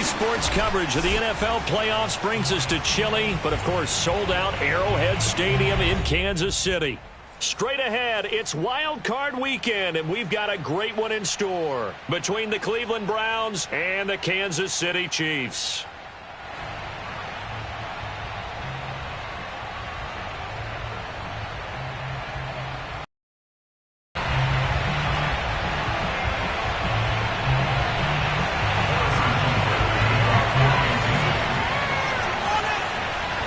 Sports coverage of the NFL playoffs brings us to chilly, but of course sold-out Arrowhead Stadium in Kansas City. Straight ahead, it's Wild Card Weekend, and we've got a great one in store between the Cleveland Browns and the Kansas City Chiefs.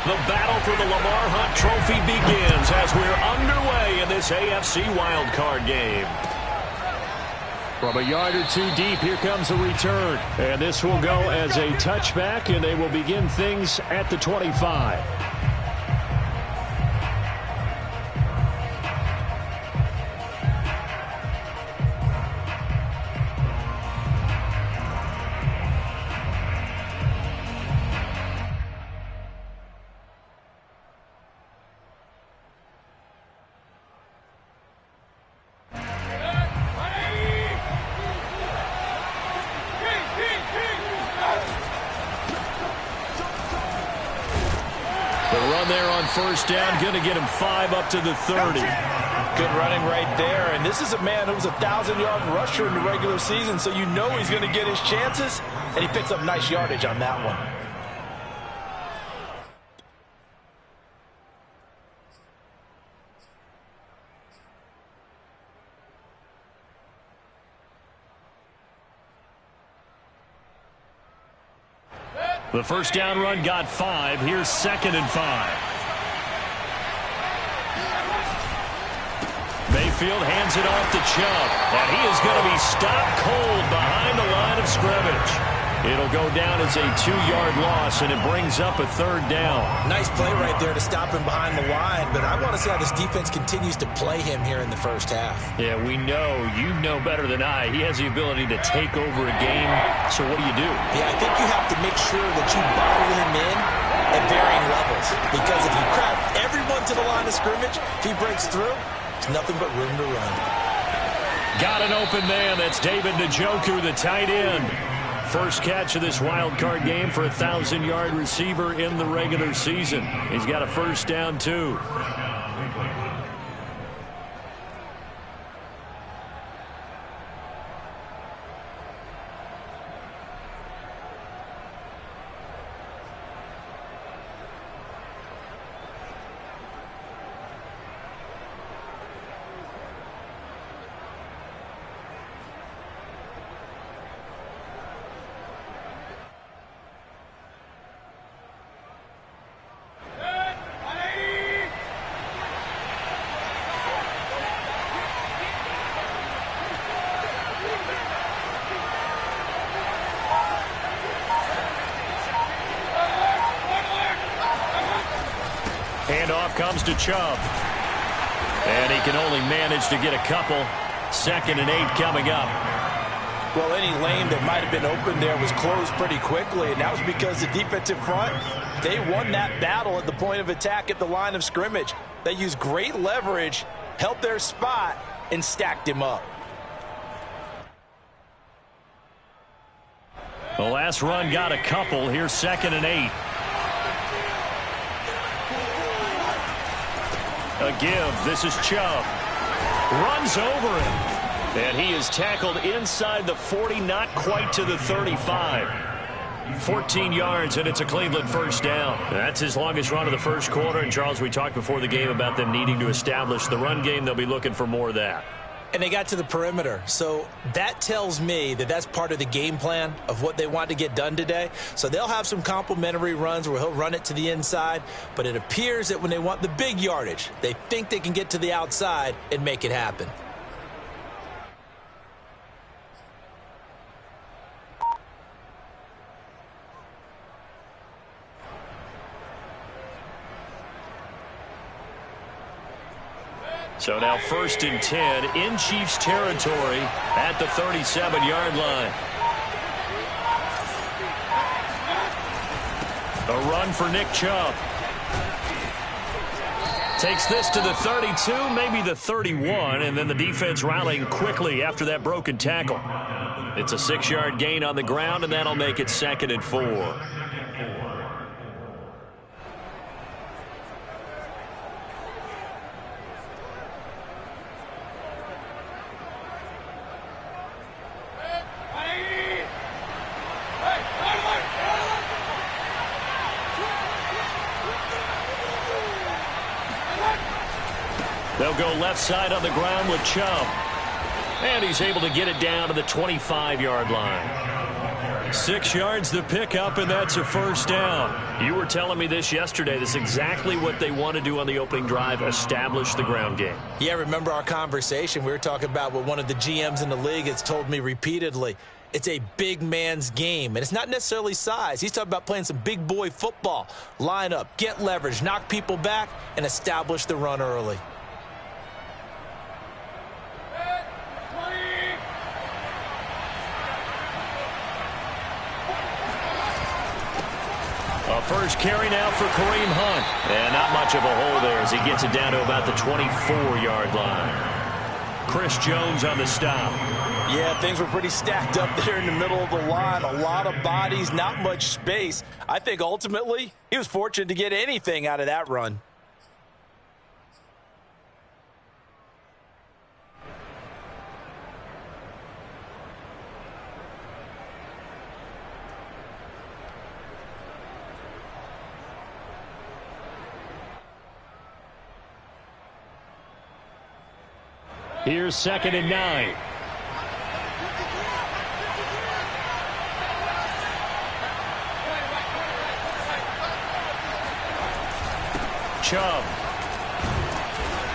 The battle for the Lamar Hunt Trophy begins as we're underway in this AFC wildcard game. From a yard or two deep, here comes a return. And this will go as a touchback, and they will begin things at the 25. First down, going to get him 5 up to the 30. Good running right there. And this is a man who was a 1,000-yard rusher in the regular season, so you know he's going to get his chances. And he picks up nice yardage on that one. The first down run got 5. Here's 2nd and 5. Mayfield hands it off to Chubb, and he is going to be stopped cold behind the line of scrimmage. It'll go down as a 2-yard loss, and it brings up a 3rd down. Nice play right there to stop him behind the line, but I want to see how this defense continues to play him here in the first half. Yeah, we know, you know better than I, he has the ability to take over a game, so what do? Yeah, I think you have to make sure that you bottle him in at varying levels, because if you crowd everyone to the line of scrimmage, if he breaks through, it's nothing but room to run. Got an open man. That's David Njoku, the tight end. First catch of this wild card game for a 1,000-yard receiver in the regular season. He's got a first down, too. Handoff comes to Chubb. And he can only manage to get a couple. 2nd and 8 coming up. Well, any lane that might have been open there was closed pretty quickly, and that was because the defensive front, they won that battle at the point of attack at the line of scrimmage. They used great leverage, held their spot, and stacked him up. The last run got a couple. Here's 2nd and 8. A give. This is Chubb. Runs over him. And he is tackled inside the 40, not quite to the 35. 14 yards, and it's a Cleveland first down. That's his longest run of the first quarter. And, Charles, we talked before the game about them needing to establish the run game. They'll be looking for more of that. And they got to the perimeter. So that tells me that that's part of the game plan of what they want to get done today. So they'll have some complementary runs where he'll run it to the inside. But it appears that when they want the big yardage, they think they can get to the outside and make it happen. So now 1st and 10 in Chiefs territory at the 37-yard line. A run for Nick Chubb. Takes this to the 32, maybe the 31, and then the defense rallying quickly after that broken tackle. It's a 6-yard gain on the ground, and that'll make it 2nd and 4. They'll go left side on the ground with Chubb. And he's able to get it down to the 25-yard line. 6 yards the pickup, and that's a first down. You were telling me this yesterday. This is exactly what they want to do on the opening drive, establish the ground game. Yeah, remember our conversation? We were talking about what one of the GMs in the league has told me repeatedly. It's a big man's game, and it's not necessarily size. He's talking about playing some big boy football. Line up, get leverage, knock people back, and establish the run early. A first carry now for Kareem Hunt. And not much of a hole there as he gets it down to about the 24-yard line. Chris Jones on the stop. Yeah, things were pretty stacked up there in the middle of the line. A lot of bodies, not much space. I think ultimately he was fortunate to get anything out of that run. Here's 2nd and 9. Chubb.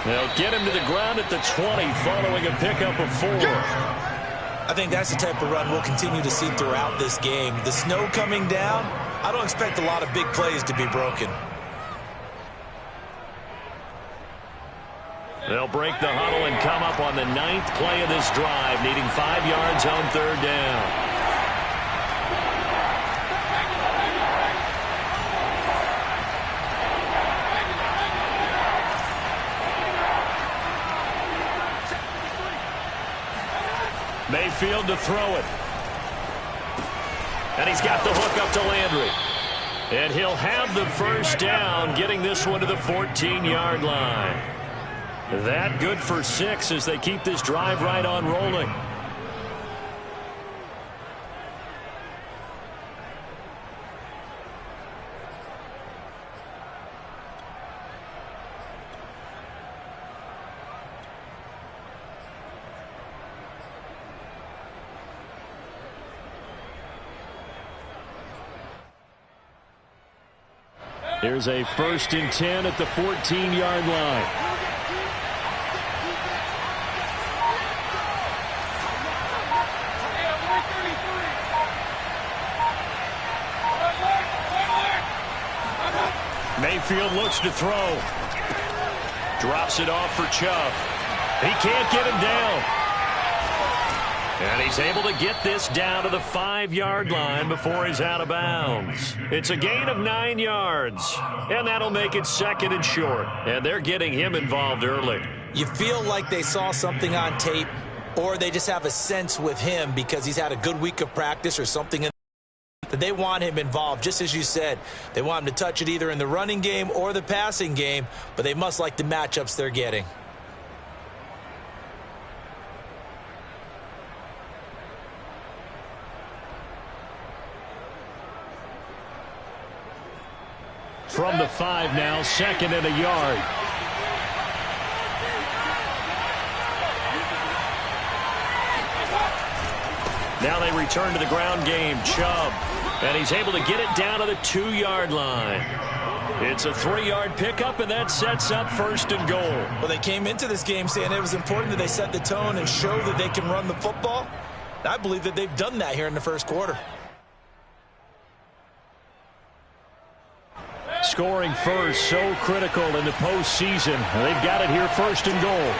They'll get him to the ground at the 20 following a pickup of 4. I think that's the type of run we'll continue to see throughout this game. The snow coming down, I don't expect a lot of big plays to be broken. They'll break the huddle and come up on the 9th play of this drive, needing 5 yards on 3rd down. Mayfield to throw it. And he's got the hook up to Landry. And he'll have the first down, getting this one to the 14-yard line. That good for 6 as they keep this drive right on rolling. Here's a 1st and 10 at the 14-yard line. Mayfield looks to throw. Drops it off for Chubb. He can't get him down. And he's able to get this down to the 5-yard line before he's out of bounds. It's a gain of 9 yards. And that'll make it 2nd and short. And they're getting him involved early. You feel like they saw something on tape, or they just have a sense with him because he's had a good week of practice or something that they want him involved. Just as you said, they want him to touch it either in the running game or the passing game, but they must like the matchups they're getting. From the 5 now, 2nd and a yard. Now they return to the ground game. Chubb. And he's able to get it down to the 2-yard line. It's a 3-yard pickup, and that sets up 1st and goal. Well, they came into this game saying it was important that they set the tone and show that they can run the football. And I believe that they've done that here in the first quarter. Scoring first, so critical in the postseason. They've got it here, 1st and goal.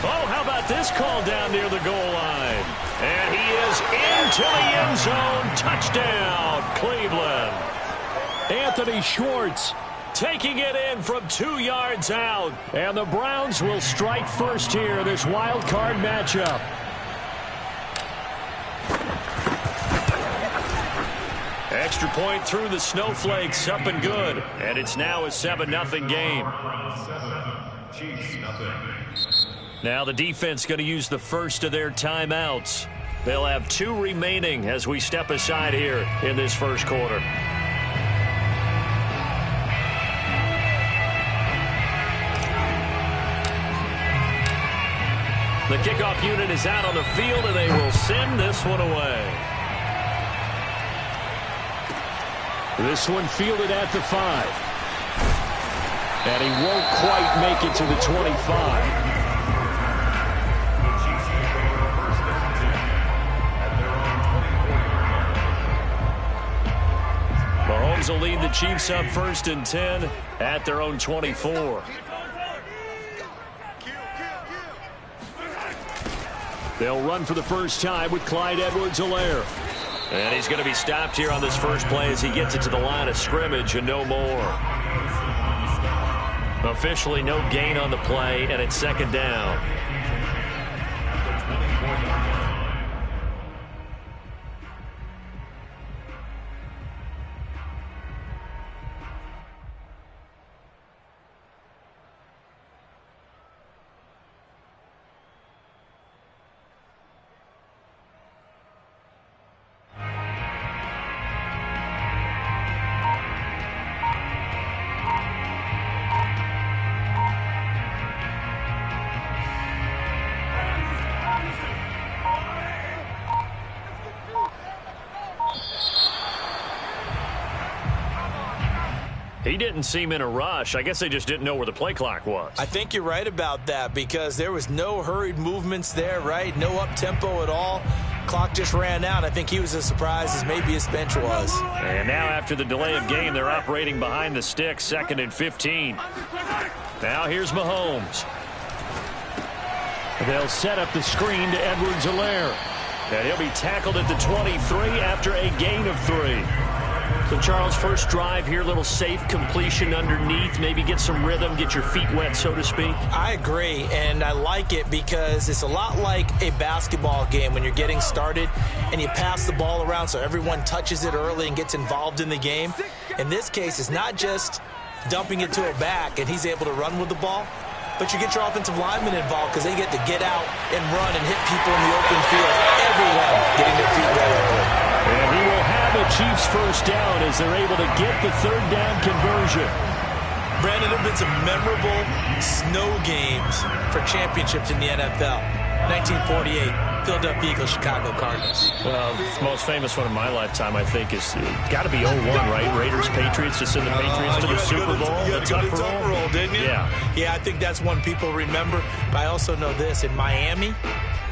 Oh, how about this call down near the goal line? And he is into the end zone. Touchdown, Cleveland. Anthony Schwartz taking it in from 2 yards out. And the Browns will strike first here in this wild card matchup. Extra point through the snowflakes, up and good. And it's now a 7-0 game. Now the defense going to use the first of their timeouts. They'll have 2 remaining as we step aside here in this first quarter. The kickoff unit is out on the field, and they will send this one away. This one fielded at the 5. And he won't quite make it to the 25. Mahomes will lead the Chiefs up 1st and 10 at their own 24. They'll run for the first time with Clyde Edwards-Helaire. And he's going to be stopped here on this first play as he gets it to the line of scrimmage and no more. Officially no gain on the play, and it's 2nd down. He didn't seem in a rush. I guess they just didn't know where the play clock was. I think you're right about that because there was no hurried movements there, right? No up-tempo at all. Clock just ran out. I think he was as surprised as maybe his bench was. And now after the delay of game, they're operating behind the stick, 2nd and 15. Now here's Mahomes. They'll set up the screen to Edwards-Helaire. And he'll be tackled at the 23 after a gain of 3. So, Charles, first drive here, little safe completion underneath, maybe get some rhythm, get your feet wet, so to speak. I agree, and I like it because it's a lot like a basketball game when you're getting started and you pass the ball around so everyone touches it early and gets involved in the game. In this case, it's not just dumping it to a back and he's able to run with the ball, but you get your offensive linemen involved because they get to get out and run and hit people in the open field. Everyone getting their feet wet early. And he will have a Chiefs first down as they're able to get the 3rd down conversion. Brandon, there have been some memorable snow games for championships in the NFL. 1948, Philadelphia Eagles, Chicago Cardinals. Well, the most famous one in my lifetime, I think, is got to be 01, right? Raiders, Patriots, to send the Patriots to the Super Bowl. You got the Tuck roll, didn't you? Yeah, I think that's one people remember. But I also know this. In Miami,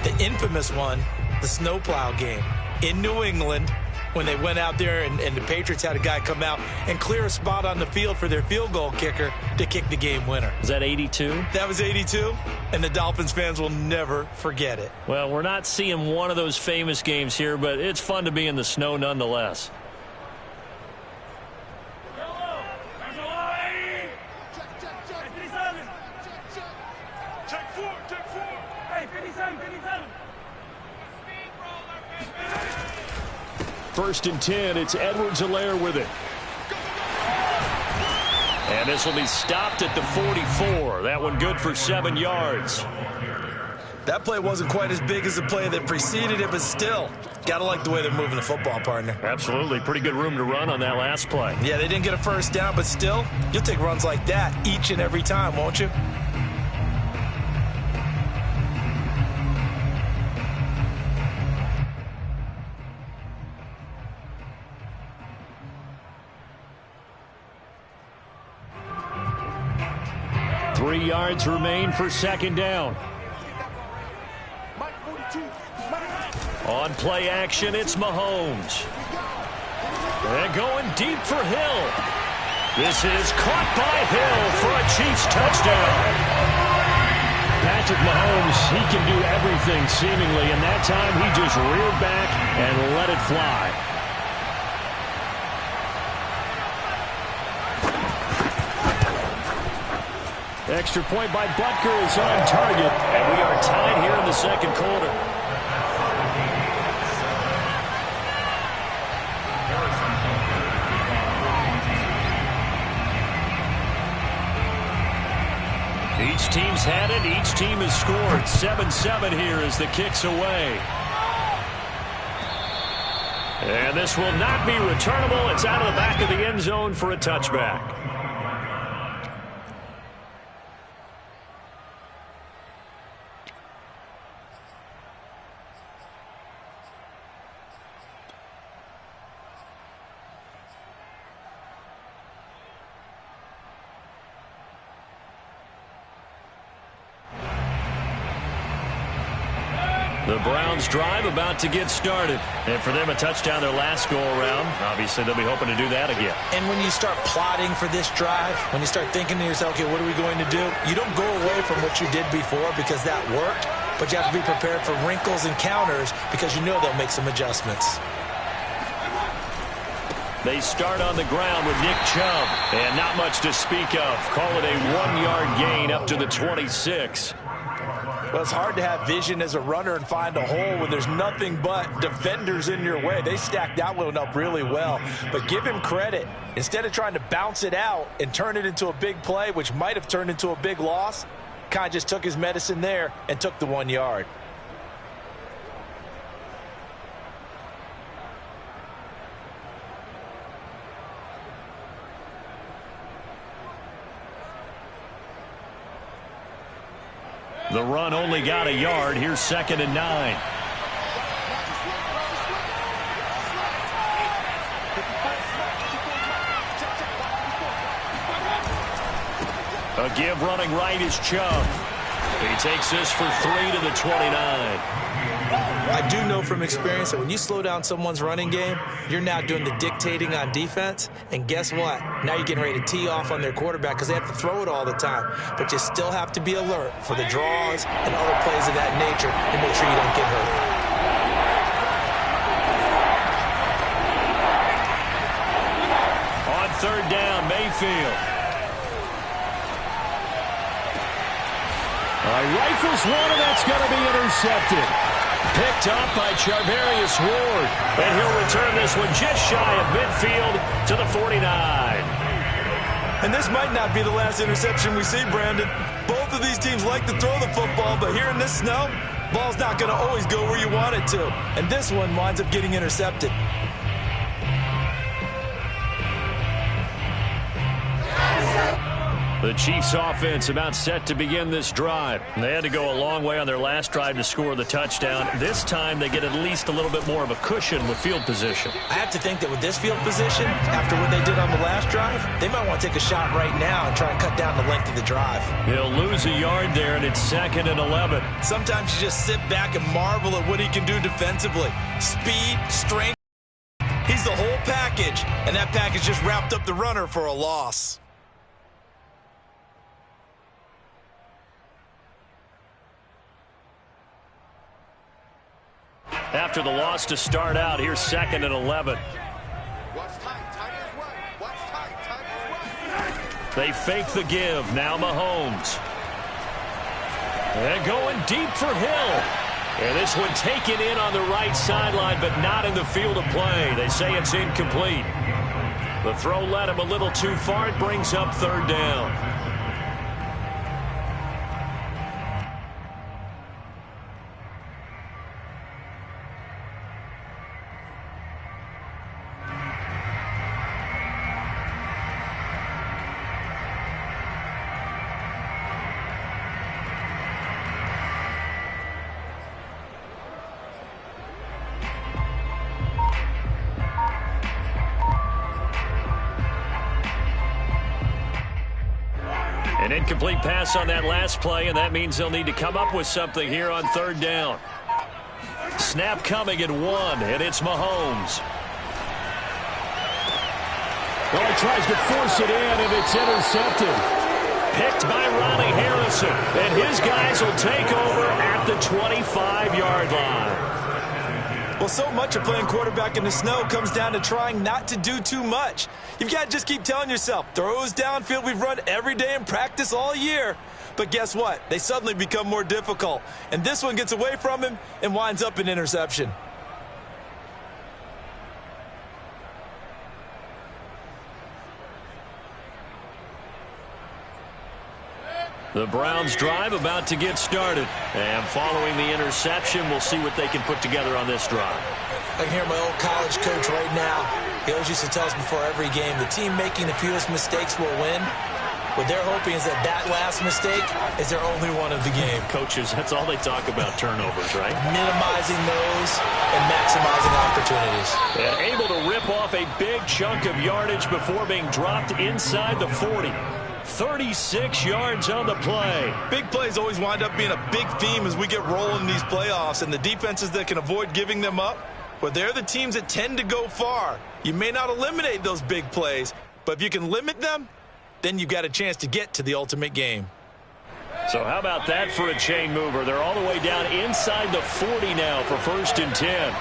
the infamous one, the snowplow game. In New England, when they went out there and the Patriots had a guy come out and clear a spot on the field for their field goal kicker to kick the game winner. Is that 82? That was 82, and the Dolphins fans will never forget it. Well, we're not seeing one of those famous games here, but it's fun to be in the snow nonetheless. First and 10, it's Edwards-Helaire with it. And this will be stopped at the 44. That one good for 7 yards. That play wasn't quite as big as the play that preceded it, but still, got to like the way they're moving the football, partner. Absolutely. Pretty good room to run on that last play. Yeah, they didn't get a first down, but still, you'll take runs like that each and every time, won't you? Three yards remain for 2nd down. On play action, it's Mahomes. They're going deep for Hill. This is caught by Hill for a Chiefs touchdown. Patrick Mahomes, he can do everything seemingly, and that time he just reared back and let it fly. Extra point by Butker is on target, and we are tied here in the second quarter. Each team's had it. Each team has scored. 7-7 here as the kick's away. And this will not be returnable. It's out of the back of the end zone for a touchback. The Browns drive about to get started. And for them, a touchdown their last go-around. Obviously, they'll be hoping to do that again. And when you start plotting for this drive, when you start thinking to yourself, okay, what are we going to do? You don't go away from what you did before because that worked, but you have to be prepared for wrinkles and counters because you know they'll make some adjustments. They start on the ground with Nick Chubb. And not much to speak of. Call it a 1-yard gain up to the 26. Well, it's hard to have vision as a runner and find a hole when there's nothing but defenders in your way. They stacked that one up really well. But give him credit. Instead of trying to bounce it out and turn it into a big play, which might have turned into a big loss, kind of just took his medicine there and took the 1 yard. The run only got a yard. Here's 2nd and 9. A give running right is Chubb. He takes this for 3 to the 29. I do know from experience that when you slow down someone's running game, you're now doing the dictating on defense. And guess what? Now you're getting ready to tee off on their quarterback because they have to throw it all the time. But you still have to be alert for the draws and other plays of that nature and make sure you don't get hurt. On 3rd down, Mayfield. Rifles one, and that's going to be intercepted. Picked up by Charvarius Ward. And he'll return this one just shy of midfield to the 49. And this might not be the last interception we see, Brandon. Both of these teams like to throw the football, but here in this snow, ball's not going to always go where you want it to. And this one winds up getting intercepted. The Chiefs offense about set to begin this drive. They had to go a long way on their last drive to score the touchdown. This time they get at least a little bit more of a cushion with field position. I have to think that with this field position, after what they did on the last drive, they might want to take a shot right now and try and cut down the length of the drive. He'll lose a yard there, and it's 2nd and 11. Sometimes you just sit back and marvel at what he can do defensively. Speed, strength. He's the whole package, and that package just wrapped up the runner for a loss. After the loss to start out, here's 2nd and 11. They fake the give. Now Mahomes. And going deep for Hill. And this one taken in on the right sideline, but not in the field of play. They say it's incomplete. The throw led him a little too far. It brings up 3rd down. An incomplete pass on that last play, and that means they'll need to come up with something here on 3rd down. Snap coming at 1, and it's Mahomes. Well, he tries to force it in, and it's intercepted. Picked by Ronnie Harrison, and his guys will take over at the 25-yard line. Well, so much of playing quarterback in the snow comes down to trying not to do too much. You've got to just keep telling yourself, throws downfield we've run every day in practice all year. But guess what? They suddenly become more difficult. And this one gets away from him and winds up an interception. The Browns drive about to get started. And following the interception, we'll see what they can put together on this drive. I can hear my old college coach right now. He always used to tell us before every game, the team making the fewest mistakes will win. What they're hoping is that that last mistake is their only one of the game. Coaches, that's all they talk about, turnovers, right? Minimizing those and maximizing opportunities. And able to rip off a big chunk of yardage before being dropped inside the 40. 36 yards on the play. Big plays always wind up being a big theme as we get rolling in these playoffs, and the defenses that can avoid giving them up, well, they're the teams that tend to go far. You may not eliminate those big plays, but if you can limit them, then you've got a chance to get to the ultimate game. So how about that for a chain mover? They're all the way down inside the 40 now for 1st and 10.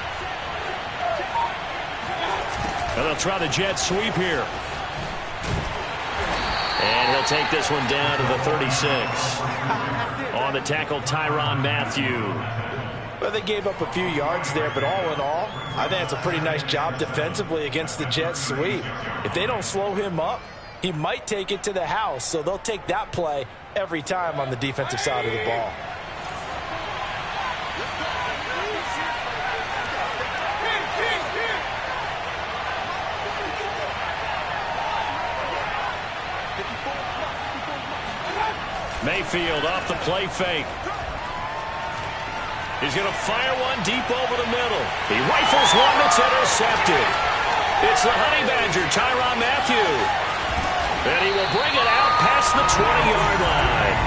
And they'll try the jet sweep here. And he'll take this one down to the 36. On the tackle, Tyrann Mathieu. Well, they gave up a few yards there, but all in all, I think it's a pretty nice job defensively against the jet sweep. If they don't slow him up, he might take it to the house, so they'll take that play every time on the defensive side of the ball. Mayfield off the play fake. He's going to fire one deep over the middle. He rifles one that's intercepted. It's the Honey Badger, Tyrann Mathieu. And he will bring it out past the 20-yard line.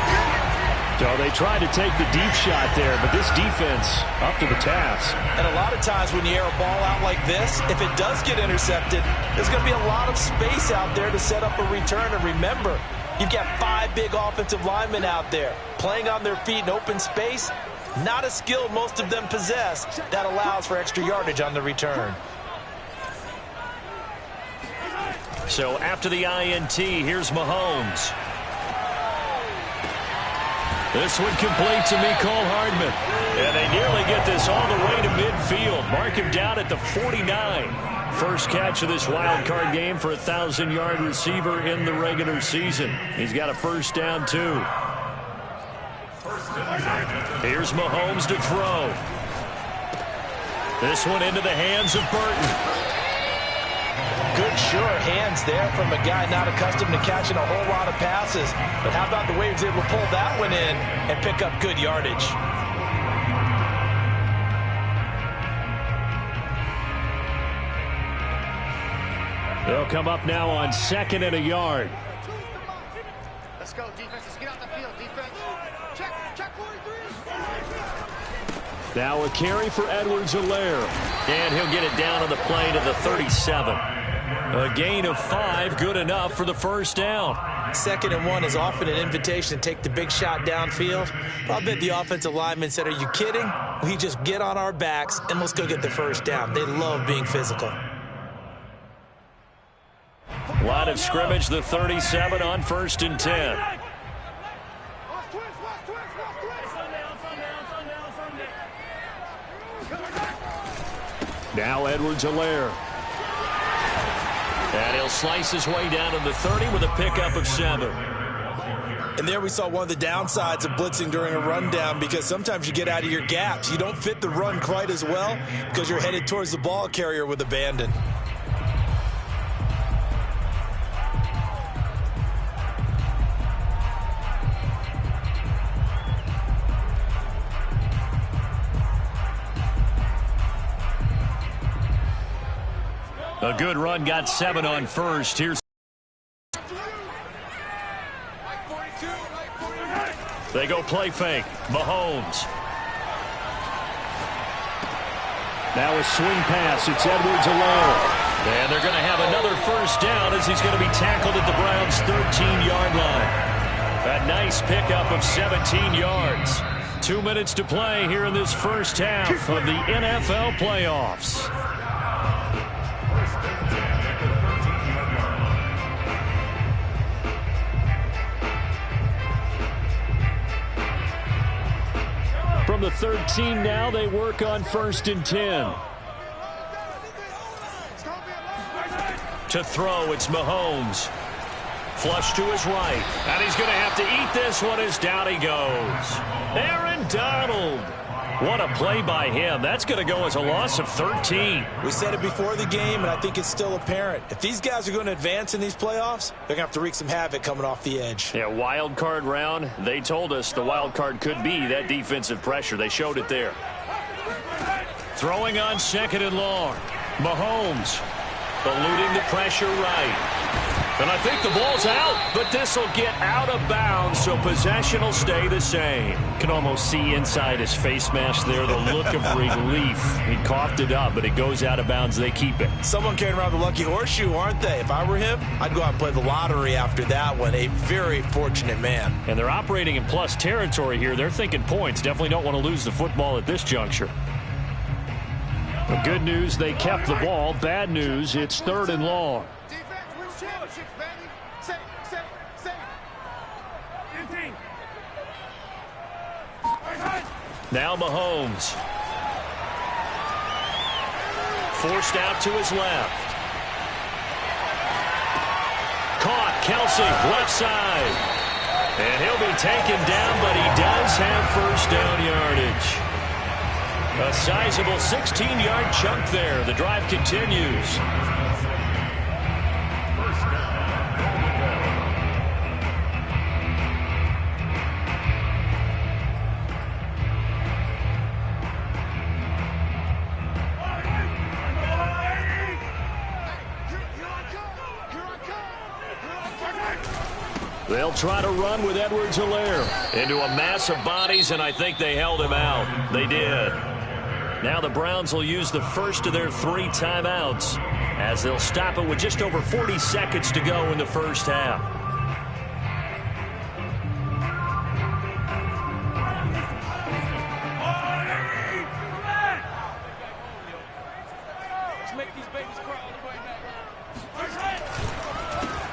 So they tried to take the deep shot there, but this defense up to the task. And a lot of times when you air a ball out like this, if it does get intercepted, there's going to be a lot of space out there to set up a return. And remember, you've got 5 big offensive linemen out there playing on their feet in open space. Not a skill most of them possess that allows for extra yardage on the return. So after the INT, here's Mahomes. This one complete to Mecole Hardman. And they nearly get this all the way to midfield. Mark him down at the 49. First catch of this wild card game for a 1,000-yard receiver in the regular season. He's got a first down, too. Here's Mahomes to throw. This one into the hands of Burton. Good, sure hands there from a guy not accustomed to catching a whole lot of passes. But how about the way he was able to pull that one in and pick up good yardage? They'll come up now on 2nd and a yard. Let's go, defense. Let's get out the field, defense. Check 43. Now a carry for Edwards-Helaire. And he'll get it down on the play to the 37. A gain of 5, good enough for the first down. 2nd and 1 is often an invitation to take the big shot downfield. I bet the offensive lineman said, are you kidding? We just get on our backs and let's go get the first down. They love being physical. Line of scrimmage, the 37 on 1st and 10. Now Edwards-Helaire. And he'll slice his way down to the 30 with a pickup of 7. And there we saw one of the downsides of blitzing during a rundown, because sometimes you get out of your gaps. You don't fit the run quite as well because you're headed towards the ball carrier with abandon. A good run, got 7 on first. Here's they go play fake. Mahomes. Now a swing pass. It's Edwards-Helaire. And they're going to have another first down as he's going to be tackled at the Browns' 13-yard line. A nice pickup of 17 yards. 2 minutes to play here in this first half of the NFL playoffs. From the 13 now, they work on 1st and 10. To throw, it's Mahomes. Flush to his right. And he's going to have to eat this one as down he goes. Aaron Donald. What a play by him. That's going to go as a loss of 13. We said it before the game, and I think it's still apparent. If these guys are going to advance in these playoffs, they're going to have to wreak some havoc coming off the edge. Yeah, wild card round. They told us the wild card could be that defensive pressure. They showed it there. Throwing on 2nd and long. Mahomes eluding the pressure right. And I think the ball's out, but this will get out of bounds, so possession will stay the same. Can almost see inside his face mask there the look of relief. He coughed it up, but it goes out of bounds. They keep it. Someone carrying around the lucky horseshoe, aren't they? If I were him, I'd go out and play the lottery after that one. A very fortunate man. And they're operating in plus territory here. They're thinking points. Definitely don't want to lose the football at this juncture. The good news, they kept the ball. Bad news, it's 3rd and long. Now Mahomes. Forced out to his left. Caught. Kelsey, left side. And he'll be taken down, but he does have 1st down yardage. A sizable 16-yard chunk there. The drive continues. They'll try to run with Edwards-Helaire into a mass of bodies, and I think they held him out. They did. Now the Browns will use the first of their 3 timeouts as they'll stop it with just over 40 seconds to go in the first half.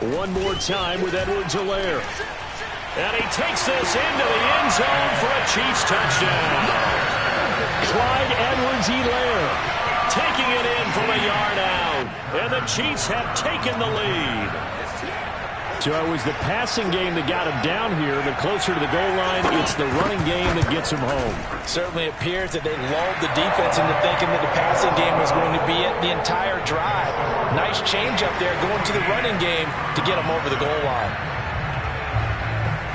One more time with Edwards-Helaire. And he takes this into the end zone for a Chiefs touchdown. Clyde Edwards-Helaire taking it in from a yard out. And the Chiefs have taken the lead. So it was the passing game that got him down here, but closer to the goal line, it's the running game that gets him home. Certainly appears that they lulled the defense into thinking that the passing game was going to be it the entire drive. Nice change up there going to the running game to get him over the goal line.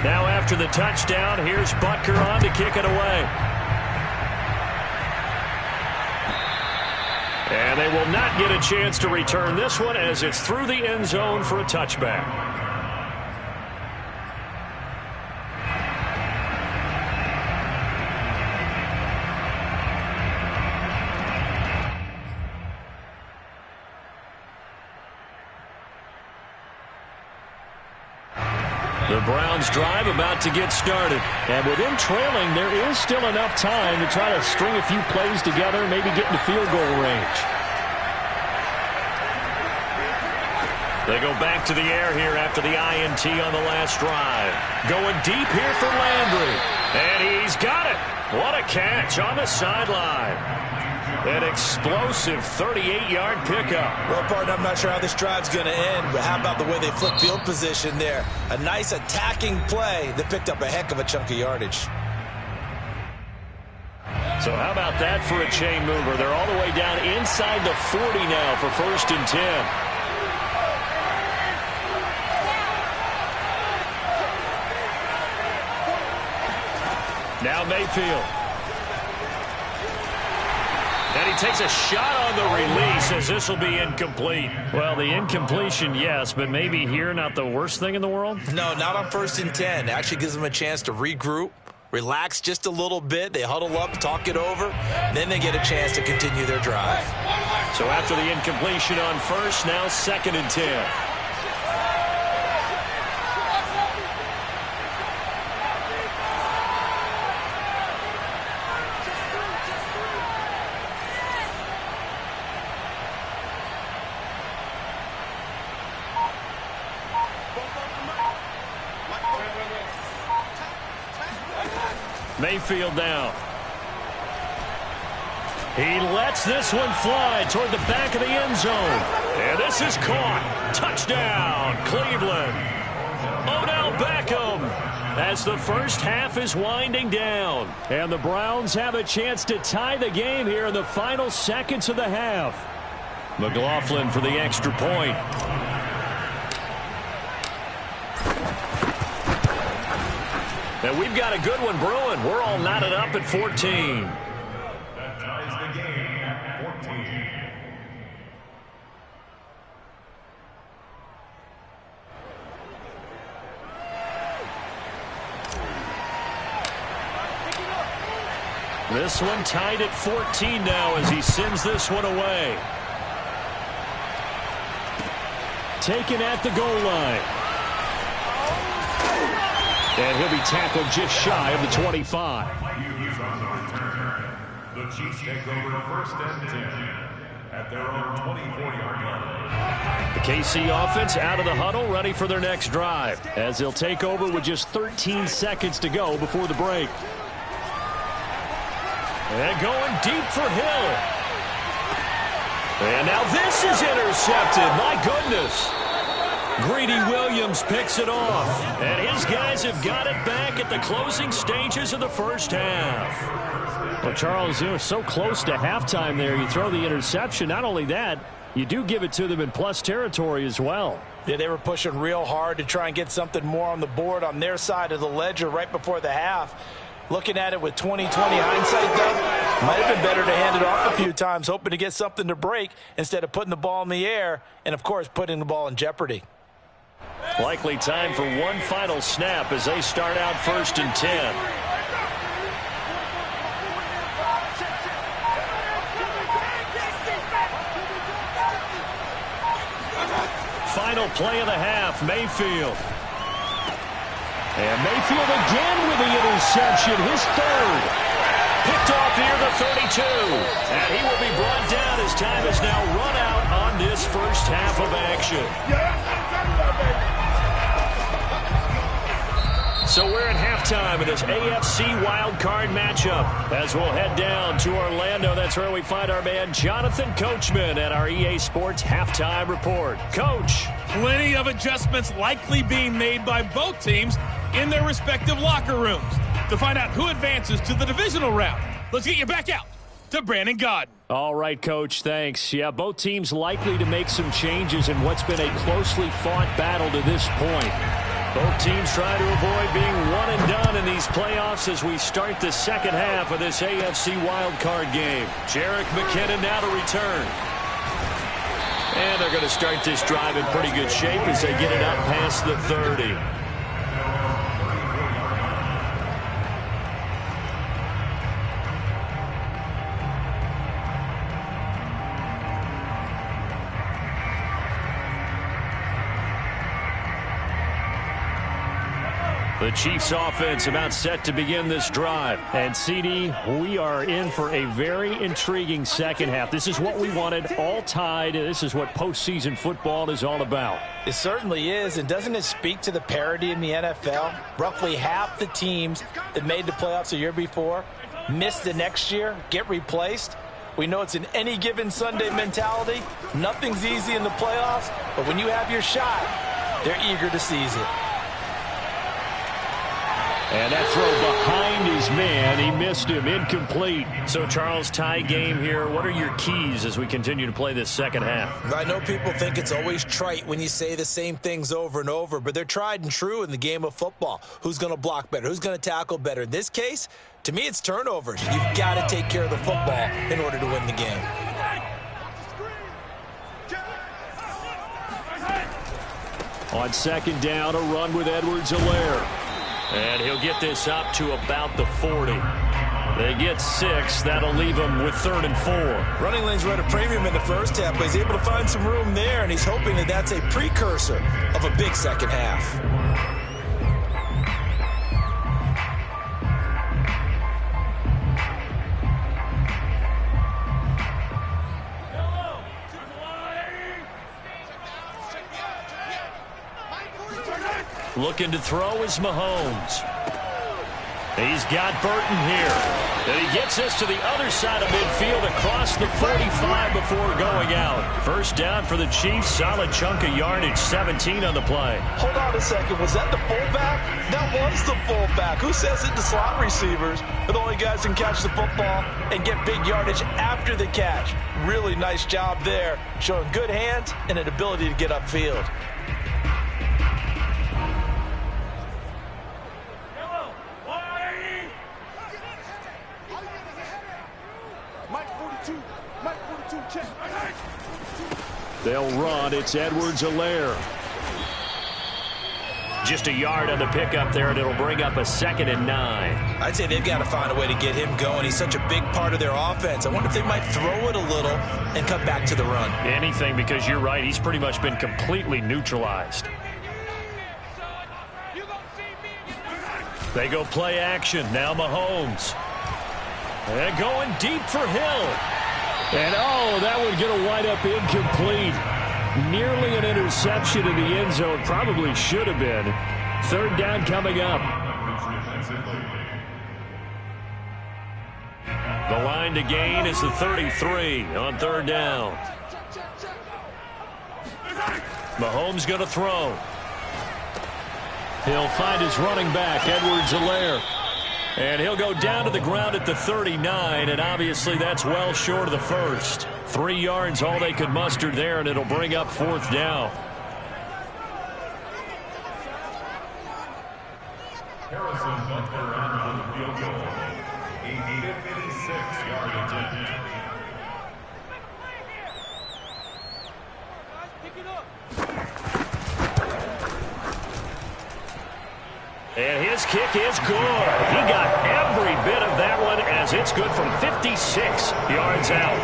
Now after the touchdown, here's Butker on to kick it away. And they will not get a chance to return this one as it's through the end zone for a touchback. The Browns drive about to get started. And with them trailing, there is still enough time to try to string a few plays together, maybe get into field goal range. They go back to the air here after the INT on the last drive. Going deep here for Landry. And he's got it. What a catch on the sideline. An explosive 38-yard pickup. Well, partner, I'm not sure how this drive's going to end, but how about the way they flip field position there? A nice attacking play that picked up a heck of a chunk of yardage. So how about that for a chain mover? They're all the way down inside the 40 now for 1st and 10. Now Mayfield. And he takes a shot on the release as this will be incomplete. Well, the incompletion, yes, but maybe here not the worst thing in the world? No, not on 1st and 10. It actually gives them a chance to regroup, relax just a little bit. They huddle up, talk it over, then they get a chance to continue their drive. So after the incompletion on 1st, now 2nd and 10. Mayfield now. He lets this one fly toward the back of the end zone. And this is caught. Touchdown, Cleveland. Odell Beckham as the first half is winding down. And the Browns have a chance to tie the game here in the final seconds of the half. McLaughlin for the extra point. And we've got a good one brewing. We're all knotted up at 14. That ties the game at 14. This one tied at 14 now as he sends this one away. Taken at the goal line. And he'll be tackled just shy of the 25. The Chiefs take over first and 10 at their own 24-yard line. The KC offense out of the huddle, ready for their next drive, as they'll take over with just 13 seconds to go before the break. And going deep for Hill. And now this is intercepted. My goodness. Greedy Williams picks it off. And his guys have got it back at the closing stages of the first half. Well, Charles, you were so close to halftime there. You throw the interception. Not only that, you do give it to them in plus territory as well. Yeah, they were pushing real hard to try and get something more on the board on their side of the ledger right before the half. Looking at it with 20/20 hindsight, though, might have been better to hand it off a few times, hoping to get something to break instead of putting the ball in the air and, of course, putting the ball in jeopardy. Likely time for one final snap as they start out 1st and 10. Final play of the half, Mayfield. And Mayfield again with the interception, his third. Picked off near the 32. And he will be brought down as time is now run out on this first half of action. So we're at halftime in this AFC wildcard matchup. As we'll head down to Orlando, that's where we find our man Jonathan Coachman at our EA Sports Halftime Report. Coach. Plenty of adjustments likely being made by both teams in their respective locker rooms. To find out who advances to the divisional round, let's get you back out to Brandon Gaudin. All right, Coach, thanks. Yeah, both teams likely to make some changes in what's been a closely fought battle to this point. Both teams trying to avoid being one and done in these playoffs as we start the second half of this AFC wildcard game. Jerick McKinnon now to return. And they're going to start this drive in pretty good shape as they get it up past the 30. The Chiefs offense about set to begin this drive. And CD, we are in for a very intriguing second half. This is what we wanted, all tied. This is what postseason football is all about. It certainly is, and doesn't it speak to the parity in the NFL? Roughly half the teams that made the playoffs the year before miss the next year, get replaced. We know it's an any given Sunday mentality. Nothing's easy in the playoffs, but when you have your shot, they're eager to seize it. And that throw behind his man, he missed him, incomplete. So, Charles, tie game here. What are your keys as we continue to play this second half? I know people think it's always trite when you say the same things over and over, but they're tried and true in the game of football. Who's going to block better? Who's going to tackle better? In this case, to me, it's turnovers. You've got to take care of the football in order to win the game. On second down, a run with Edwards-Helaire. And he'll get this up to about the 40. They get 6. That'll leave him with 3rd and 4. Running lanes were at a premium in the first half, but he's able to find some room there, and he's hoping that that's a precursor of a big second half. Looking to throw is Mahomes. He's got Burton here. And he gets us to the other side of midfield across the 45 before going out. First down for the Chiefs. Solid chunk of yardage, 17 on the play. Hold on a second. Was that the fullback? That was the fullback. Who says it? The slot receivers are the only guys who can catch the football and get big yardage after the catch. Really nice job there, showing good hands and an ability to get upfield. They'll run. It's Edwards-Helaire. Just a yard on the pickup there, and it'll bring up a 2nd and 9. I'd say they've got to find a way to get him going. He's such a big part of their offense. I wonder if they might throw it a little and come back to the run. Anything, because you're right. He's pretty much been completely neutralized. They go play action. Now Mahomes. And going deep for Hill. And, oh, that would get a wide-up incomplete. Nearly an interception in the end zone. Probably should have been. 3rd down coming up. The line to gain is the 33 on 3rd down. Mahomes going to throw. He'll find his running back, Edwards-Helaire. And he'll go down to the ground at the 39, and obviously that's well short of the first. 3 yards, all they could muster there, and it'll bring up 4th down. Harrison Butker on for the field goal. A 56-yard attempt. And his kick is good. He got every bit of that one as it's good from 56 yards out.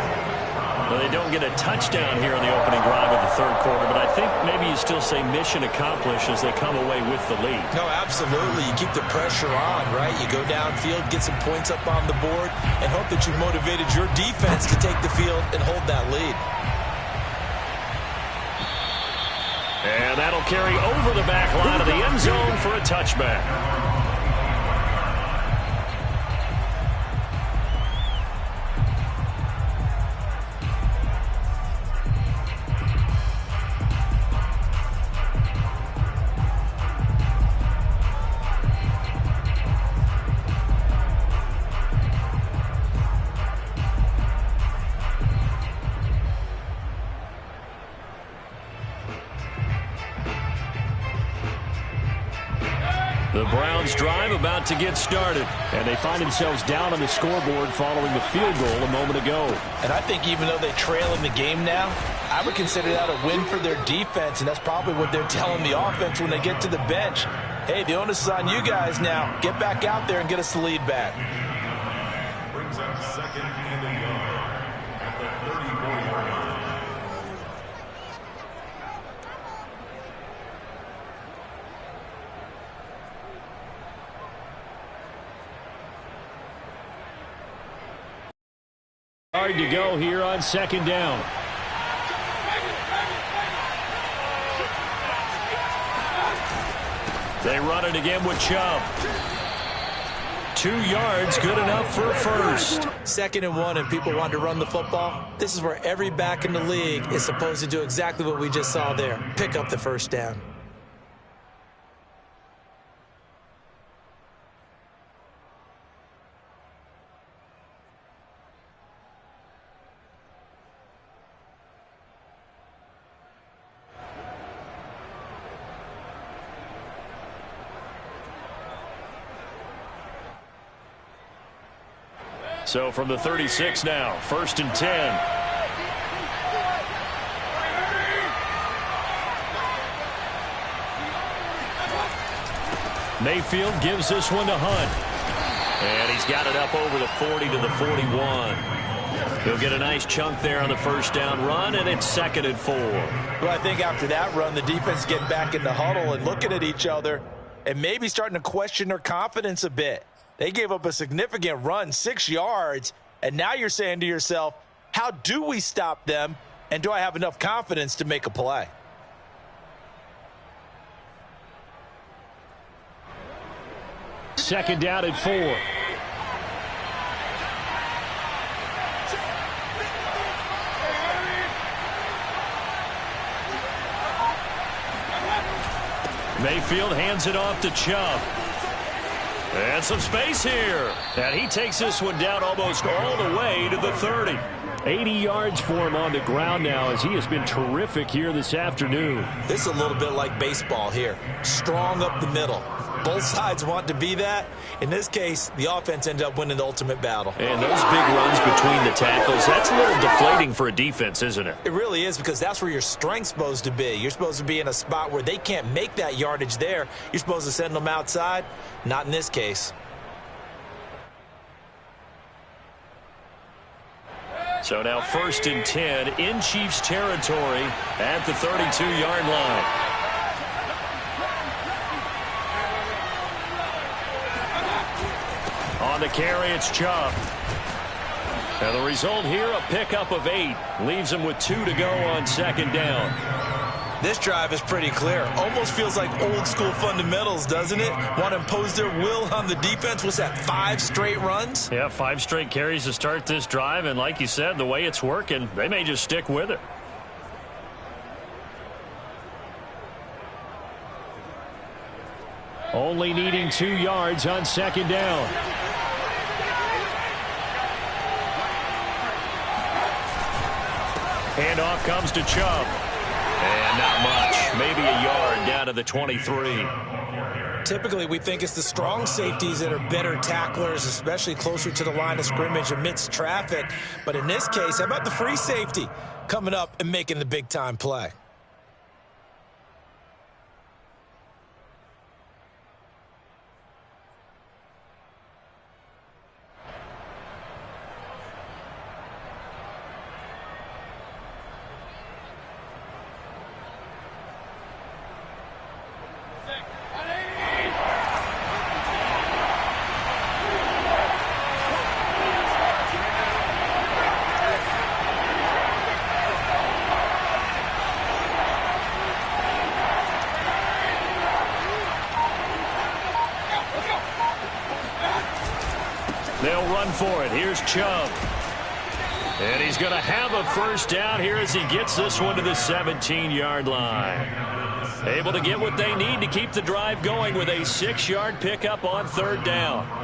Well, they don't get a touchdown here in the opening drive of the 3rd quarter, but I think maybe you still say mission accomplished as they come away with the lead. No, absolutely. You keep the pressure on, right? You go downfield, get some points up on the board, and hope that you motivated your defense to take the field and hold that lead. And that'll carry over the back line of the end zone for a touchback. The Browns drive about to get started. And they find themselves down on the scoreboard following the field goal a moment ago. And I think even though they trail in the game now, I would consider that a win for their defense, and that's probably what they're telling the offense when they get to the bench. Hey, the onus is on you guys now. Get back out there and get us the lead back. Brings up 2nd and a yard at the 34-yard line. Hard to go here on 2nd down. They run it again with Chubb. 2 yards, good enough for a first. 2nd and 1, and people want to run the football. This is where every back in the league is supposed to do exactly what we just saw there. Pick up the 1st down. So from the 36 now, 1st and 10. Mayfield gives this one to Hunt. And he's got it up over the 40 to the 41. He'll get a nice chunk there on the 1st down run, and it's 2nd and 4. Well, I think after that run, the defense is getting back in the huddle and looking at each other and maybe starting to question their confidence a bit. They gave up a significant run, 6 yards, and now you're saying to yourself, how do we stop them, and do I have enough confidence to make a play? second down and 4. Mayfield hands it off to Chubb. And some space here. And he takes this one down almost all the way to the 30. 80 yards for him on the ground now as he has been terrific here this afternoon. This is a little bit like baseball here. Strong up the middle. Both sides want to be that. In this case, the offense ended up winning the ultimate battle. And those big runs between the tackles, that's a little deflating for a defense, isn't it? It really is, because that's where your strength's supposed to be. You're supposed to be in a spot where they can't make that yardage there. You're supposed to send them outside. Not in this case. So now 1st and 10 in Chiefs territory at the 32-yard line. On the carry, it's Chubb. And the result here, a pickup of 8. Leaves him with 2 to go on 2nd down. This drive is pretty clear. Almost feels like old school fundamentals, doesn't it? Want to impose their will on the defense. What's that, 5 straight runs? Yeah, 5 straight carries to start this drive. And like you said, the way it's working, they may just stick with it. Only needing 2 yards on 2nd down. Handoff comes to Chubb. And not much. Maybe a yard down to the 23. Typically, we think it's the strong safeties that are better tacklers, especially closer to the line of scrimmage amidst traffic. But in this case, how about the free safety coming up and making the big-time play? They'll run for it. Here's Chubb. And he's going to have a first down here as he gets this one to the 17-yard line. Able to get what they need to keep the drive going with a 6-yard pickup on 3rd down.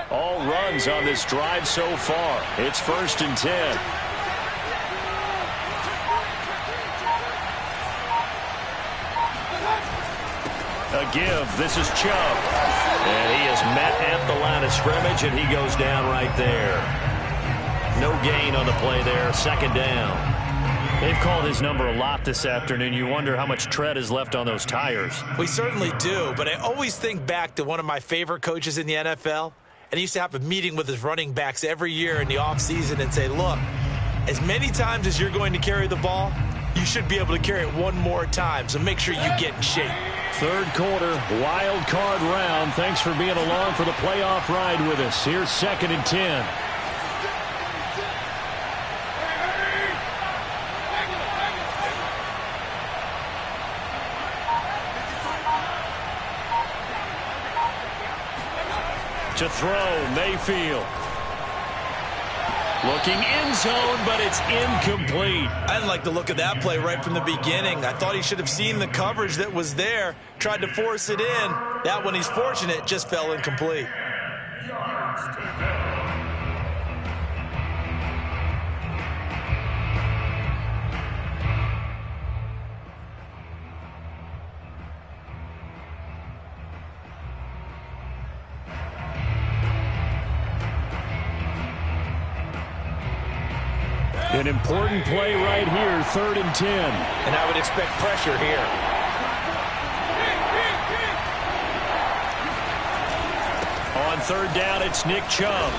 All runs on this drive so far. It's 1st and 10. A give. This is Chubb. And he is met at the line of scrimmage, and he goes down right there. No gain on the play there. 2nd down. They've called his number a lot this afternoon. You wonder how much tread is left on those tires. We certainly do, but I always think back to one of my favorite coaches in the NFL. And he used to have a meeting with his running backs every year in the offseason and say, look, as many times as you're going to carry the ball, you should be able to carry it one more time, so make sure you get in shape. 3rd quarter, wild card round. Thanks for being along for the playoff ride with us. Here's 2nd and 10. To throw, Mayfield. Looking end zone, but it's incomplete. I didn't like the look of that play right from the beginning. I thought he should have seen the coverage that was there, tried to force it in. That one, he's fortunate, just fell incomplete. An important play right here, 3rd and 10. And I would expect pressure here. On third down, it's Nick Chubb.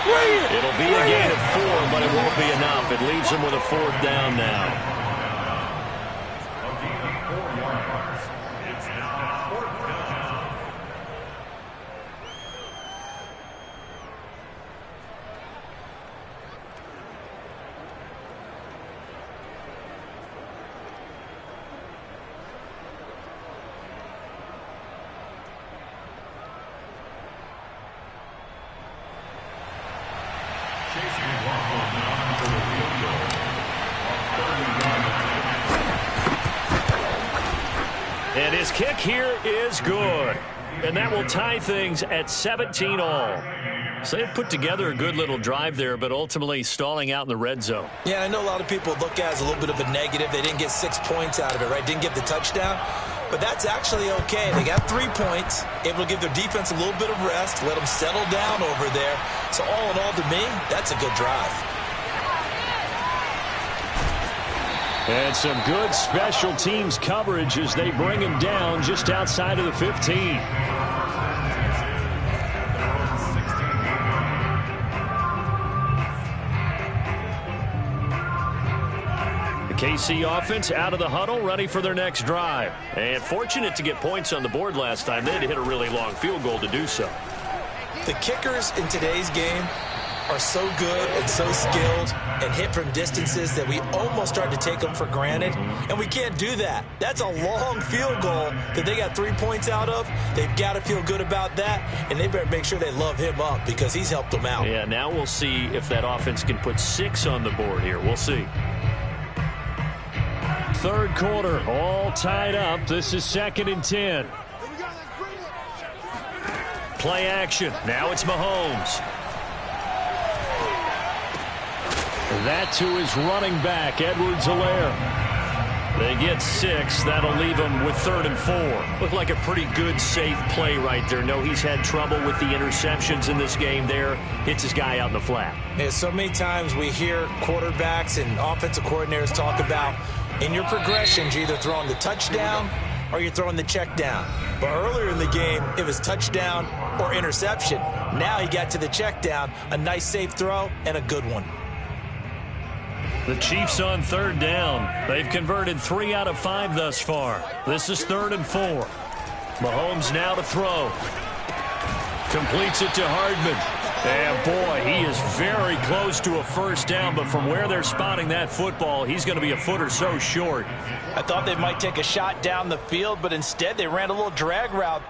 It'll be a gain of 4, but it won't be enough. It leaves him with a fourth down now. And his kick here is good. And that will tie things at 17 all. So they put together a good little drive there, but ultimately stalling out in the red zone. Yeah, I know a lot of people look at it as a little bit of a negative. They didn't get 6 points out of it, right? Didn't get the touchdown. But that's actually okay. They got 3 points, able to give their defense a little bit of rest, let them settle down over there. So all in all, to me, that's a good drive. And some good special teams coverage as they bring him down just outside of the 15. The KC offense out of the huddle, ready for their next drive. And fortunate to get points on the board last time. They had to hit a really long field goal to do so. The kickers in today's game are so good and so skilled and hit from distances that we almost start to take them for granted, and we can't do that. That's a long field goal that they got 3 points out of. They've got to feel good about that, and they better make sure they love him up because he's helped them out. Yeah, now we'll see if that offense can put 6 on the board here. We'll see. Third quarter, all tied up. This is 2nd and 10. Play action. Now it's Mahomes. That to his running back, Edwards-Helaire. They get 6. That'll leave him with 3rd and 4. Looked like a pretty good, safe play right there. No, he's had trouble with the interceptions in this game there. Hits his guy out in the flat. Yeah, so many times we hear quarterbacks and offensive coordinators talk about in your progressions, you're either throwing the touchdown or you're throwing the check down. But earlier in the game, it was touchdown or interception. Now he got to the check down, a nice safe throw, and a good one. The Chiefs on 3rd down. They've converted 3 out of 5 thus far. This is 3rd and 4. Mahomes now to throw. Completes it to Hardman. And boy, he is very close to a first down, but from where they're spotting that football, he's going to be a foot or so short. I thought they might take a shot down the field, but instead they ran a little drag route.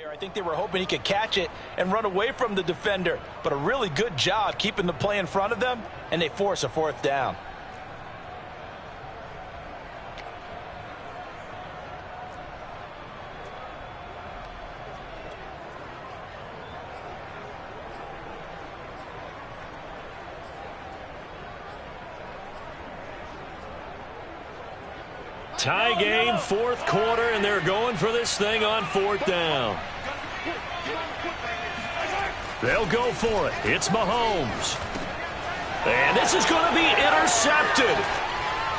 I think they were hoping he could catch it and run away from the defender, but a really good job keeping the play in front of them, and they force a 4th down. Tie game, 4th quarter, and they're going for this thing on 4th down. They'll go for it. It's Mahomes. And this is going to be intercepted.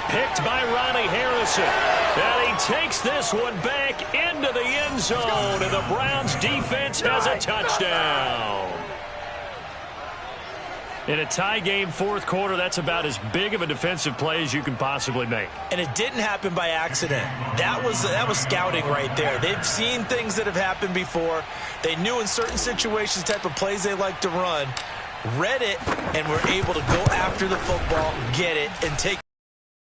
Picked by Ronnie Harrison. And he takes this one back into the end zone, and the Browns defense has a touchdown. In a tie game, 4th quarter, that's about as big of a defensive play as you can possibly make. And it didn't happen by accident. That was scouting right there. They've seen things that have happened before. They knew in certain situations the type of plays they like to run, read it, and were able to go after the football, get it, and take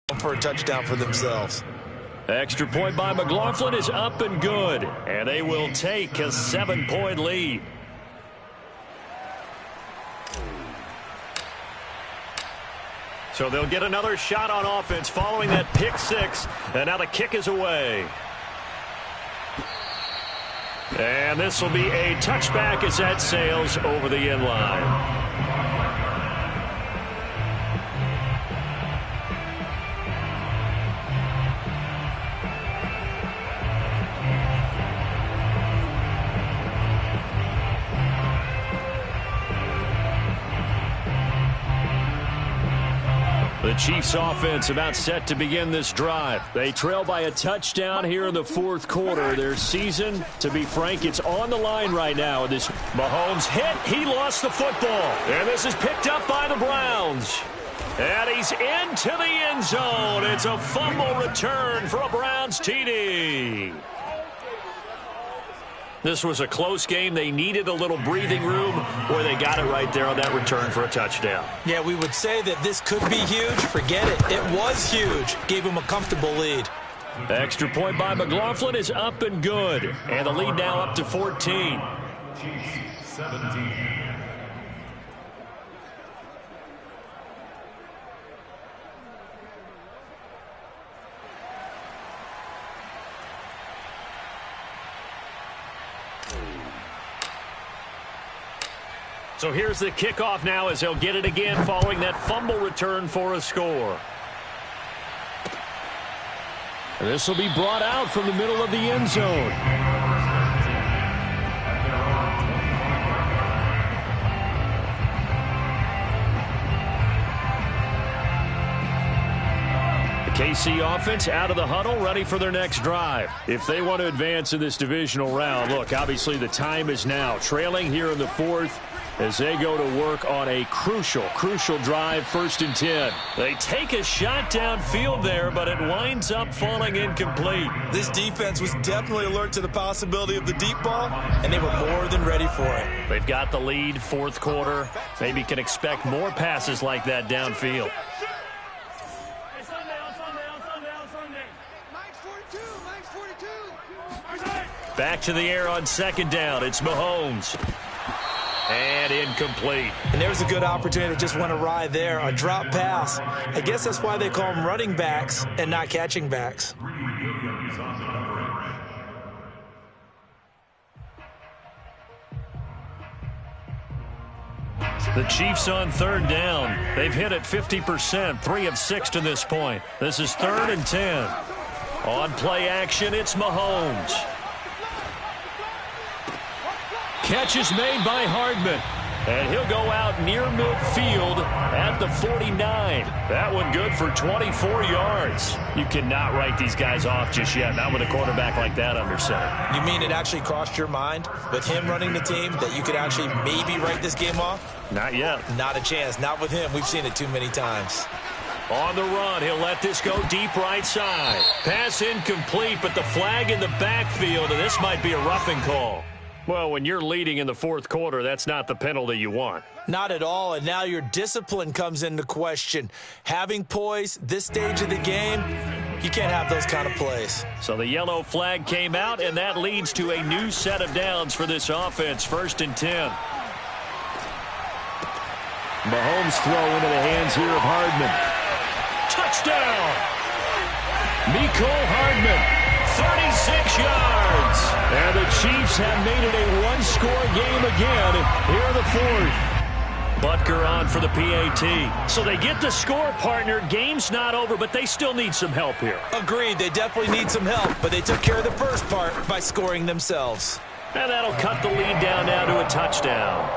it for a touchdown for themselves. Extra point by McLaughlin is up and good, and they will take a 7-point lead. So they'll get another shot on offense following that pick six, and now the kick is away. And this will be a touchback as that sails over the end line. The Chiefs offense about set to begin this drive. They trail by a touchdown here in the fourth quarter. Their season, to be frank, it's on the line right now. This Mahomes hit. He lost the football. And this is picked up by the Browns. And he's into the end zone. It's a fumble return for a Browns TD. This was a close game. They needed a little breathing room, or they got it right there on that return for a touchdown. Yeah, we would say that this could be huge. Forget it. It was huge. Gave him a comfortable lead. Extra point by McLaughlin is up and good. And the lead now up to 14. Chiefs 17. So here's the kickoff now as they'll get it again following that fumble return for a score. And this will be brought out from the middle of the end zone. KC offense out of the huddle, ready for their next drive. If they want to advance in this divisional round, look, obviously the time is now. Trailing here in the fourth as they go to work on a crucial drive, 1st and 10. They take a shot downfield there, but it winds up falling incomplete. This defense was definitely alert to the possibility of the deep ball, and they were more than ready for it. They've got the lead, fourth quarter. Maybe can expect more passes like that downfield. Back to the air on 2nd down. It's Mahomes. And incomplete. And there's a good opportunity to just went awry there. A drop pass. I guess that's why they call them running backs and not catching backs. The Chiefs on 3rd down. They've hit it 50%, 3 of 6 to this point. This is 3rd and 10. On play action, it's Mahomes. Catch is made by Hardman. And he'll go out near midfield at the 49. That one good for 24 yards. You cannot write these guys off just yet, not with a quarterback like that under center. You mean it actually crossed your mind with him running the team that you could actually maybe write this game off? Not yet. Not a chance. Not with him. We've seen it too many times. On the run, he'll let this go deep right side. Pass incomplete, but the flag in the backfield, and this might be a roughing call. Well, when you're leading in the fourth quarter, that's not the penalty you want. Not at all, and now your discipline comes into question. Having poise this stage of the game, you can't have those kind of plays. So the yellow flag came out, and that leads to a new set of downs for this offense, 1st and 10. Mahomes throw into the hands here of Hardman. Touchdown! Mecole Hardman. 36 yards. And the Chiefs have made it a one-score game again here in the fourth. Butker on for the PAT. So they get the score, partner. Game's not over, but they still need some help here. Agreed. They definitely need some help, but they took care of the first part by scoring themselves. And that'll cut the lead down now to a touchdown.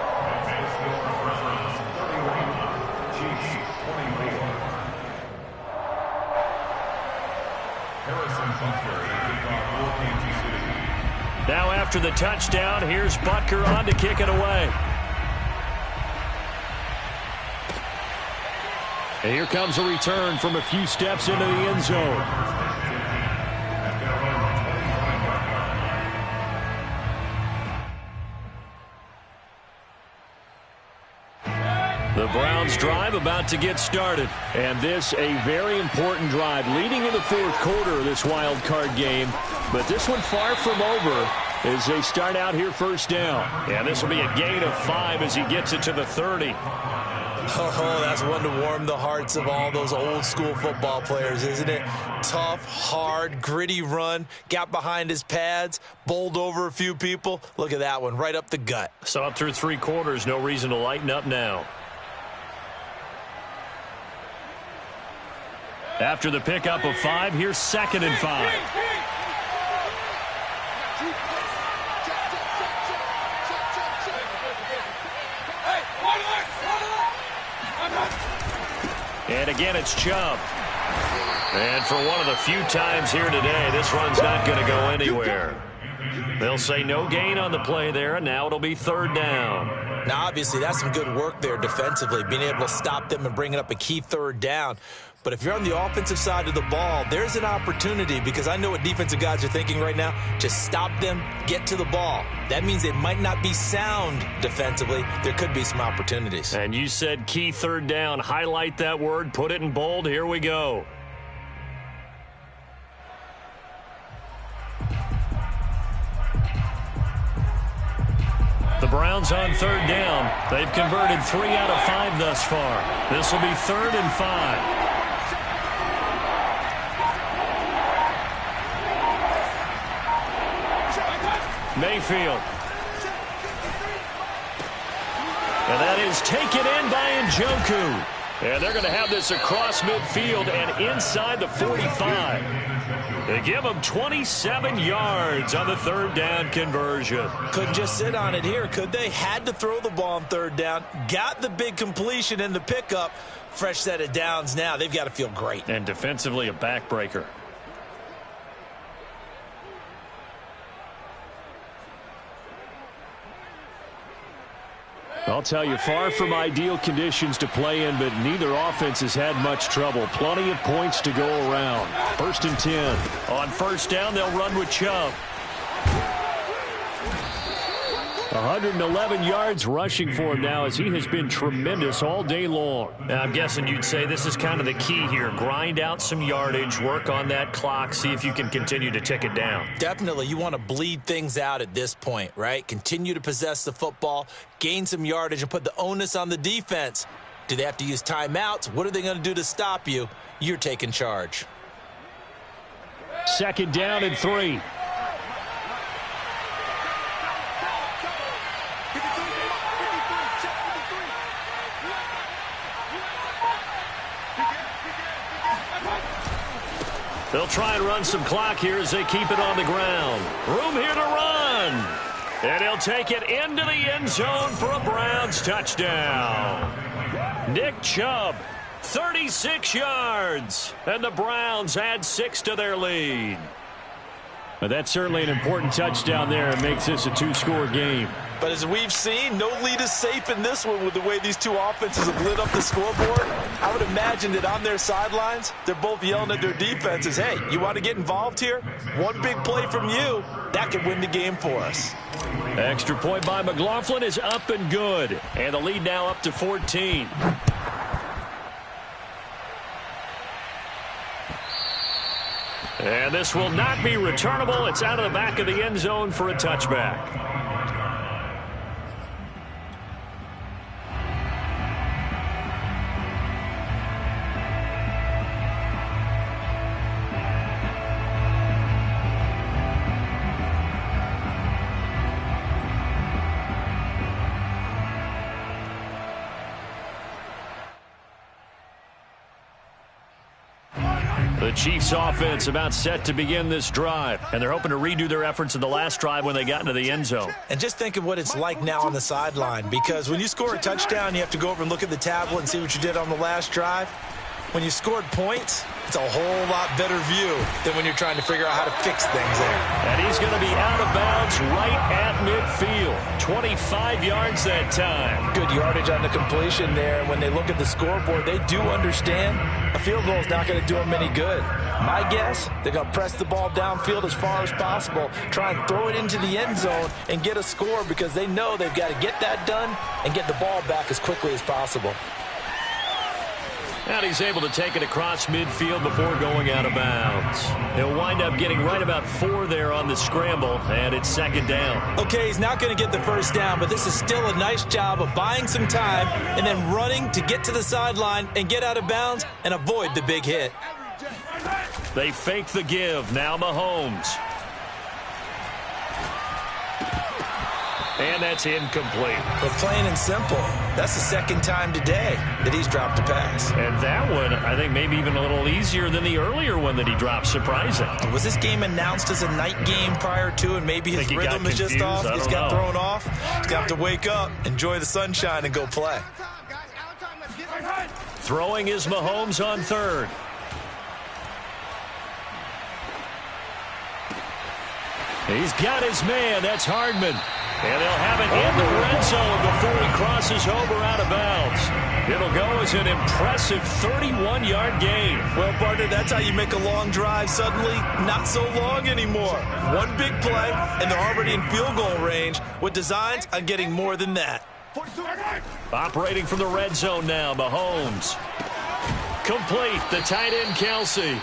Now after the touchdown, here's Butker on to kick it away. And here comes a return from a few steps into the end zone. The Browns drive about to get started. And this a very important drive leading in the fourth quarter of this wild card game. But this one far from over as they start out here first down. And this will be a gain of 5 as he gets it to the 30. Oh, that's one to warm the hearts of all those old school football players, isn't it? Tough, hard, gritty run, got behind his pads, bowled over a few people. Look at that one, right up the gut. So up through 3 quarters, no reason to lighten up now. After the pickup of 5, here's 2nd and 5. And again, it's Chubb. And for one of the few times here today, this run's not going to go anywhere. They'll say no gain on the play there, and now it'll be 3rd down. Now, obviously, that's some good work there defensively, being able to stop them and bringing up a key 3rd down. But if you're on the offensive side of the ball, there's an opportunity, because I know what defensive guys are thinking right now. Just stop them, get to the ball. That means they might not be sound defensively. There could be some opportunities. And you said key 3rd down. Highlight that word, put it in bold. Here we go. The Browns on 3rd down. They've converted 3 out of 5 thus far. This will be 3rd and 5. Mayfield. And that is taken in by Njoku. And they're going to have this across midfield and inside the 45. They give them 27 yards on the 3rd down conversion. Couldn't just sit on it here, could they? Had to throw the ball on 3rd down. Got the big completion in the pickup. Fresh set of downs now. They've got to feel great. And defensively a backbreaker. I'll tell you, far from ideal conditions to play in, but neither offense has had much trouble. Plenty of points to go around. 1st and 10. On 1st down, they'll run with Chubb. 111 yards rushing for him now as he has been tremendous all day long. Now, I'm guessing you'd say this is kind of the key here. Grind out some yardage, work on that clock, see if you can continue to tick it down. Definitely. You want to bleed things out at this point, right? Continue to possess the football, gain some yardage, and put the onus on the defense. Do they have to use timeouts? What are they going to do to stop you? You're taking charge. 2nd down and 3. They'll try and run some clock here as they keep it on the ground. Room here to run. And he'll take it into the end zone for a Browns touchdown. Nick Chubb, 36 yards. And the Browns add 6 to their lead. But that's certainly an important touchdown there. It makes this a 2-score game. But as we've seen, no lead is safe in this one with the way these two offenses have lit up the scoreboard. I would imagine that on their sidelines, they're both yelling at their defenses, hey, you want to get involved here? One big play from you, that could win the game for us. Extra point by McLaughlin is up and good. And the lead now up to 14. And this will not be returnable. It's out of the back of the end zone for a touchback. The Chiefs offense about set to begin this drive, and they're hoping to redo their efforts in the last drive when they got into the end zone. And just think of what it's like now on the sideline, because when you score a touchdown, you have to go over and look at the tablet and see what you did on the last drive. when you scored points, it's a whole lot better view than when you're trying to figure out how to fix things there. And he's going to be out of bounds right at midfield. 25 yards that time. Good yardage on the completion there. When they look at the scoreboard, they do understand a field goal is not going to do them any good. My guess, they're going to press the ball downfield as far as possible, try and throw it into the end zone and get a score because they know they've got to get that done and get the ball back as quickly as possible. And he's able to take it across midfield before going out of bounds. He'll wind up getting right about 4 there on the scramble, and it's second down. Okay, he's not going to get the first down, but this is still a nice job of buying some time and then running to get to the sideline and get out of bounds and avoid the big hit. They fake the give. Now Mahomes. And that's incomplete. But plain and simple, that's the second time today that he's dropped a pass. And that one, I think, maybe even a little easier than the earlier one that he dropped. Surprising. Was this game announced as a night game prior to, and maybe his rhythm is just off? He's got thrown off. He's got to wake up, enjoy the sunshine, and go play. Throwing is Mahomes on third. He's got his man. That's Hardman. And they'll have it in the red zone before he crosses over out of bounds. It'll go as an impressive 31-yard gain. Well, partner, that's how you make a long drive suddenly not so long anymore. One big play, and they're already in field goal range with designs on getting more than that. Operating from the red zone now, Mahomes. Complete, the tight end, Kelsey.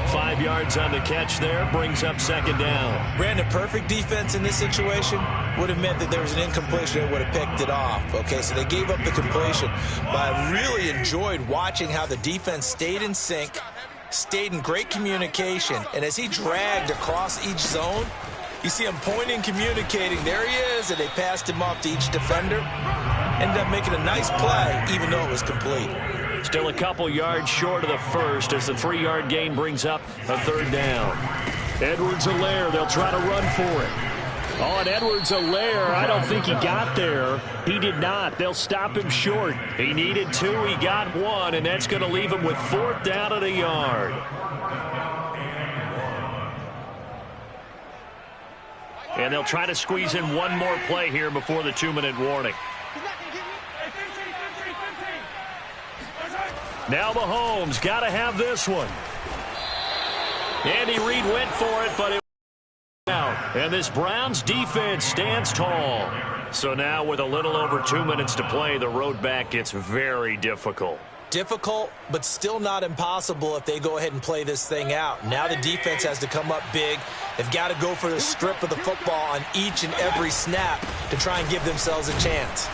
5 yards on the catch there, brings up second down. Brandon, perfect defense in this situation would have meant that there was an incompletion that would have picked it off. Okay, so they gave up the completion. But I really enjoyed watching how the defense stayed in sync, stayed in great communication, and as he dragged across each zone, you see him pointing, communicating. There he is, and they passed him off to each defender. Ended up making a nice play, even though it was complete. Still a couple yards short of the first as the 3-yard gain brings up a third down. Edwards-Helaire, they'll try to run for it. Oh, and Edwards-Helaire, I don't think he got there. He did not. They'll stop him short. He needed 2. He got 1, and that's going to leave him with 4th down at a yard. And they'll try to squeeze in one more play here before the 2-minute warning. Now Mahomes, got to have this one. Andy Reid went for it, but it was out. And this Browns defense stands tall. So now with a little over 2 minutes to play, the road back gets very difficult. Difficult, but still not impossible if they go ahead and play this thing out. Now the defense has to come up big. They've got to go for the strip of the football on each and every snap to try and give themselves a chance.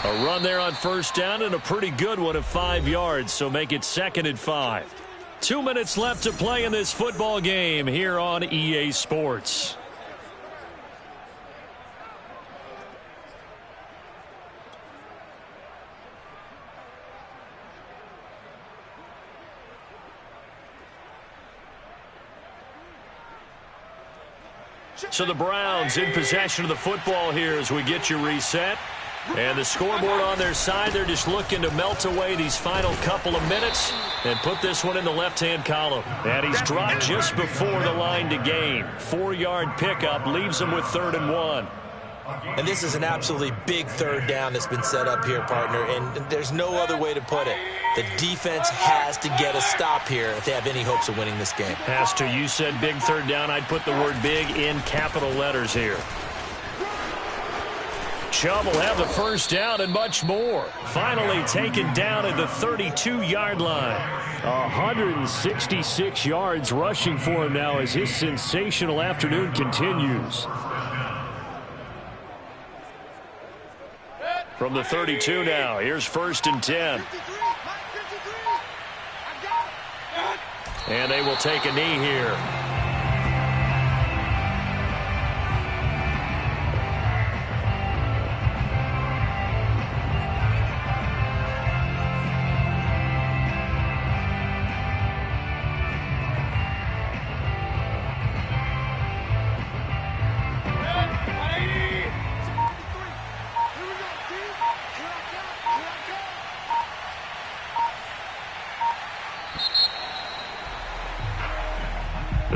A run there on first down and a pretty good one of 5 yards, so make it 2nd and 5. 2 minutes left to play in this football game here on EA Sports. So the Browns in possession of the football here as we get you reset. And the scoreboard on their side, they're just looking to melt away these final couple of minutes and put this one in the left-hand column. And he's dropped just before the line to gain. 4-yard pickup leaves him with 3rd and 1. And this is an absolutely big third down that's been set up here, partner, and there's no other way to put it. The defense has to get a stop here if they have any hopes of winning this game. Has to. You said big third down. I'd put the word big in capital letters here. Chubb will have the first down and much more. Finally taken down at the 32-yard line. 166 yards rushing for him now as his sensational afternoon continues. From the 32 now, here's 1st and 10. And they will take a knee here.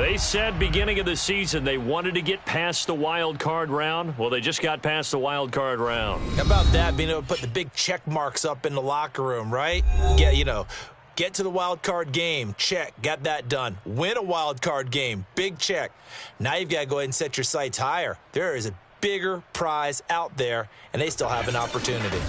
They said beginning of the season they wanted to get past the wild card round. Well, they just got past the wild card round. How about that, being able to put the big check marks up in the locker room, right? Yeah, get to the wild card game, check, got that done. Win a wild card game, big check. Now you've got to go ahead and set your sights higher. There is a bigger prize out there, and they still have an opportunity.